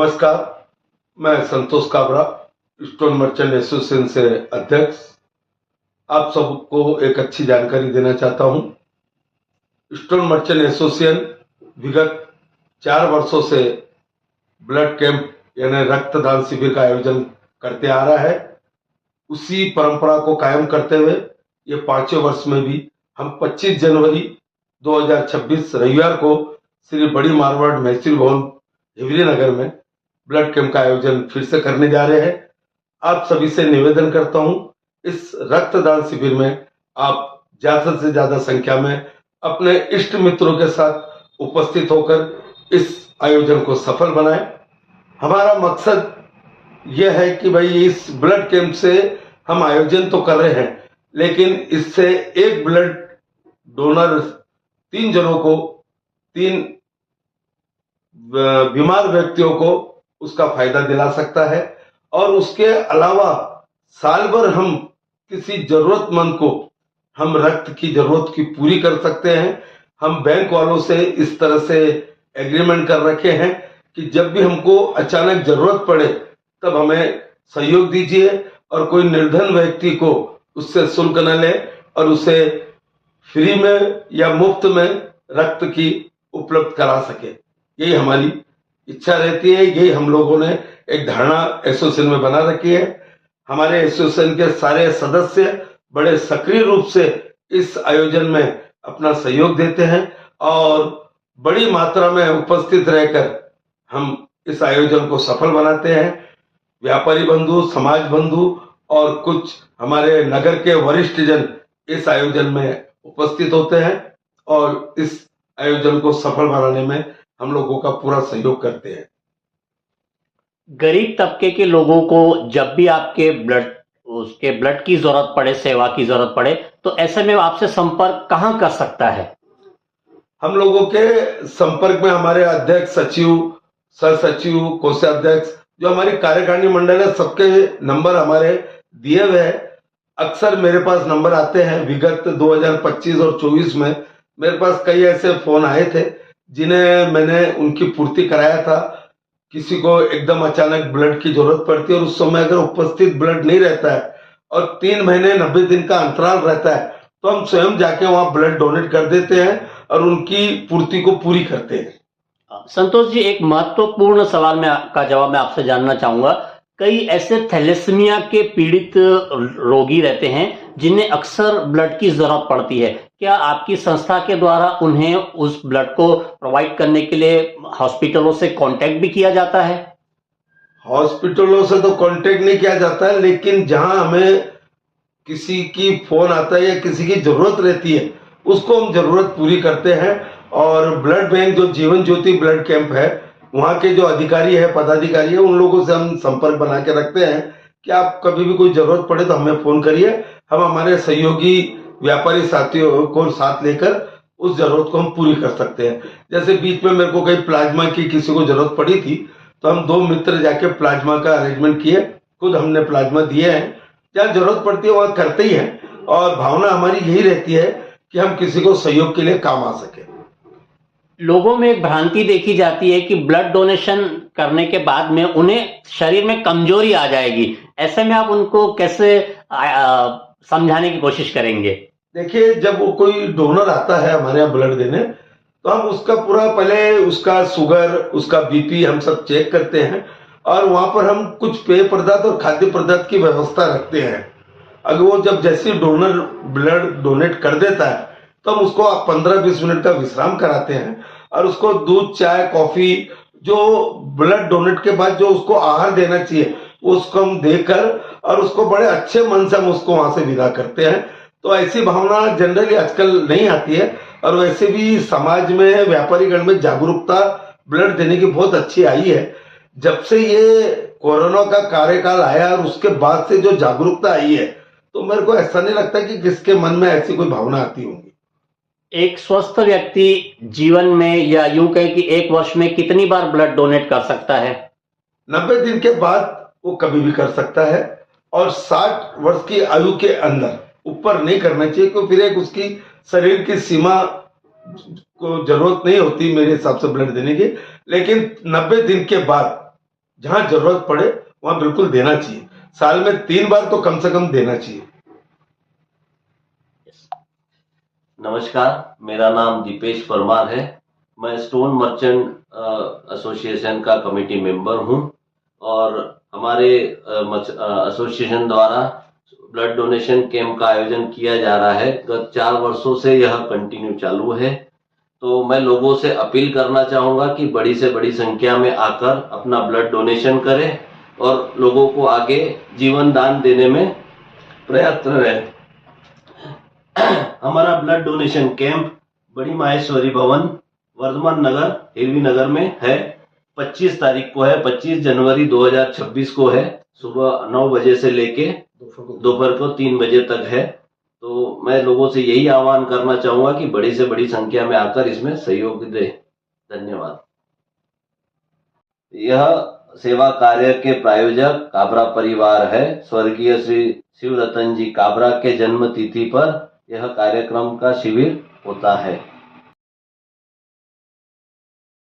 नमस्कार, मैं संतोष Kabra, stone merchant association से अध्यक्ष। आप सबको एक अच्छी जानकारी देना चाहता हूं। स्टोन मर्चेंट एसोसिएशन विगत 4 वर्षों से ब्लड कैंप यानी रक्तदान शिविर का आयोजन करते आ रहा है। उसी परंपरा को कायम करते हुए ये 5वें वर्ष में भी हम 25 जनवरी 2026 रविवार को श्री बड़ी मारवाड़ महसूल भवन हिवरी नगर में ब्लड कैंप का आयोजन फिर से करने जा रहे हैं। आप सभी से निवेदन करता हूं, इस रक्तदान शिविर में आप ज्यादा से ज्यादा संख्या में अपने इष्ट मित्रों के साथ उपस्थित होकर इस आयोजन को सफल बनाएं। हमारा मकसद यह है कि भाई इस ब्लड कैंप से हम आयोजन तो कर रहे हैं, लेकिन इससे एक ब्लड डोनर 3 जनों को, 3 बीमार व्यक्तियों को उसका फायदा दिला सकता है। और उसके अलावा साल भर हम किसी जरूरतमंद को हम रक्त की जरूरत की पूरी कर सकते हैं। हम बैंक वालों से इस तरह से एग्रीमेंट कर रखे हैं कि जब भी हमको अचानक जरूरत पड़े तब हमें सहयोग दीजिए और कोई निर्धन व्यक्ति को उससे शुल्क न ले और उसे फ्री में या मुफ्त में रक्त की उपलब्ध करा सके। यही हमारी इच्छा रहती है। यही हम लोगों ने एक धारणा एसोसिएशन में बना रखी है। हमारे एसोसिएशन के सारे सदस्य बड़े सक्रिय रूप से इस आयोजन में अपना सहयोग देते हैं और बड़ी मात्रा में उपस्थित रहकर हम इस आयोजन को सफल बनाते हैं। व्यापारी बंधु, समाज बंधु और कुछ हमारे नगर के वरिष्ठ जन इस आयोजन में उपस्थित होते हैं और इस आयोजन को सफल बनाने में हम लोगों का पूरा सहयोग करते हैं। गरीब तबके के लोगों को जब भी आपके ब्लड की जरूरत पड़े, सेवा की जरूरत पड़े, तो ऐसे में आपसे संपर्क कहां कर सकता है? हम लोगों के संपर्क में हमारे अध्यक्ष, सचिव, सह सचिव, कोषाध्यक्ष, जो हमारी कार्यकारिणी मंडल है, सबके नंबर हमारे दिए हुए हैं। अक्सर मेरे पास नंबर आते हैं। विगत 2025 और 24 में मेरे पास कई ऐसे फोन आए थे जिन्हें मैंने उनकी पूर्ति कराया था। किसी को एकदम अचानक ब्लड की जरूरत पड़ती है और उस समय अगर उपस्थित ब्लड नहीं रहता है और 3 महीने 90 दिन का अंतराल रहता है तो हम स्वयं जाके वहां ब्लड डोनेट कर देते हैं और उनकी पूर्ति को पूरी करते हैं। संतोष जी, एक महत्वपूर्ण सवाल का जवाब मैं आपसे जानना चाहूंगा। कई ऐसे थैलेसीमिया के पीड़ित रोगी रहते हैं जिन्हें अक्सर ब्लड की जरूरत पड़ती है। क्या आपकी संस्था के द्वारा उन्हें उस ब्लड को प्रोवाइड करने के लिए हॉस्पिटलों से कांटेक्ट भी किया जाता है? हॉस्पिटलों से तो कांटेक्ट नहीं किया जाता है, लेकिन जहां हमें किसी की फोन आता है या किसी की जरूरत रहती है उसको हम जरूरत पूरी करते हैं। और ब्लड बैंक जो जीवन ज्योति ब्लड कैंप है, वहां के जो अधिकारी है, पदाधिकारी है, उन लोगों से हम संपर्क बना के रखते हैं कि आप कभी भी कोई जरूरत पड़े तो हमें फोन करिए। हम हमारे सहयोगी व्यापारी साथियों को साथ लेकर उस जरूरत को हम पूरी कर सकते हैं। जैसे बीच में मेरे को कहीं प्लाज्मा की किसी को जरूरत पड़ी थी तो हम 2 मित्र जाके प्लाज्मा का अरेंजमेंट किए, खुद हमने प्लाज्मा दिए हैं। जहाँ जरूरत पड़ती है वहां करते ही हैं और भावना हमारी यही रहती है कि हम किसी को सहयोग के लिए काम आ सके। लोगों में एक भ्रांति देखी जाती है कि ब्लड डोनेशन करने के बाद में उन्हें शरीर में कमजोरी आ जाएगी। ऐसे में आप उनको कैसे समझाने की कोशिश करेंगे? देखिए, जब वो कोई डोनर आता है हमारे यहाँ ब्लड देने तो हम उसका पूरा पहले उसका शुगर, उसका बीपी हम सब चेक करते हैं और वहां पर हम कुछ पेय पदार्थ और खाद्य पदार्थ की व्यवस्था रखते हैं। अगर वो जब जैसे डोनर ब्लड डोनेट कर देता है तो हम उसको 15-20 मिनट का विश्राम कराते हैं और उसको दूध, चाय, कॉफी, जो ब्लड डोनेट के बाद जो उसको आहार देना चाहिए उसको हम देकर और उसको बड़े अच्छे मन से हम उसको वहां से विदा करते हैं। तो ऐसी भावना जनरली आजकल नहीं आती है और वैसे भी समाज में, व्यापारीगण में जागरूकता ब्लड देने की बहुत अच्छी आई है। जब से ये कोरोना का कार्यकाल आया और उसके बाद से जो जागरूकता आई है तो मेरे को ऐसा नहीं लगता कि किसके मन में ऐसी कोई भावना आती होगी। एक स्वस्थ व्यक्ति जीवन में या यूं कहें कि 1 वर्ष में कितनी बार ब्लड डोनेट कर सकता है? 90 दिन के बाद वो कभी भी कर सकता है और 60 वर्ष की आयु के अंदर ऊपर नहीं करना चाहिए, क्योंकि फिर एक उसकी शरीर की सीमा को जरूरत नहीं होती मेरे हिसाब से ब्लड देने की। लेकिन 90 दिन के बाद जहां जरूरत पड़े वहां बिल्कुल देना चाहिए। साल में 3 बार तो कम से कम देना चाहिए। नमस्कार, मेरा नाम दीपेश परमार है। मैं स्टोन मर्चेंट एसोसिएशन का कमेटी मेंबर हूं और हमारे एसोसिएशन द्वारा ब्लड डोनेशन कैंप का आयोजन किया जा रहा है। गत 4 वर्षों से यह कंटिन्यू चालू है। तो मैं लोगों से अपील करना चाहूंगा कि बड़ी से बड़ी संख्या में आकर अपना ब्लड डोनेशन करें और लोगों को आगे जीवन दान देने में प्रयत्न रहें। हमारा ब्लड डोनेशन कैंप बड़ी माहेश्वरी भवन, वर्धमान नगर, एलवी नगर में है। 25 तारीख को है, 25 जनवरी 2026 को है। सुबह 9 बजे से लेके दोपहर को 3 बजे तक है। तो मैं लोगों से यही आह्वान करना चाहूंगा कि बड़ी से बड़ी संख्या में आकर इसमें सहयोग दें। धन्यवाद। यह सेवा कार्य के प्रायोजक काबरा परिवार है। स्वर्गीय श्री शिवरतन जी काबरा के जन्म तिथि पर यह कार्यक्रम का शिविर होता है।